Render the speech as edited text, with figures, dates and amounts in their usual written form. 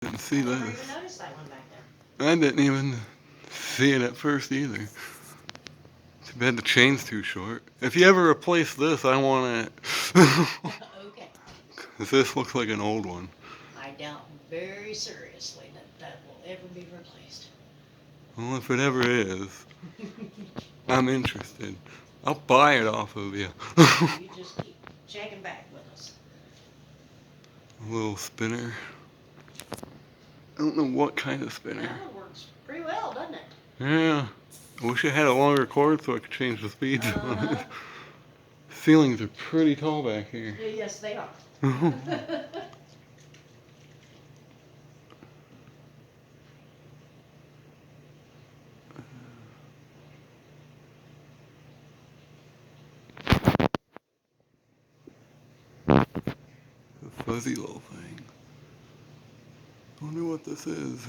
Didn't see I never even this. noticed that one back there. I didn't even see it at first either. Too bad the chain's too short. If you ever replace this, I want it. Okay. 'Cause this looks like an old one. I doubt very seriously that that will ever be replaced. Well, if it ever is, I'm interested. I'll buy it off of you. You just keep checking back with us. A little spinner. I don't know what kind of Well, spinner. it works pretty well, doesn't it? Yeah. I wish I had a longer cord so I could change the speeds on it. Uh-huh. Ceilings are pretty tall back here. Yes, they are. A fuzzy little thing. I wonder what this is.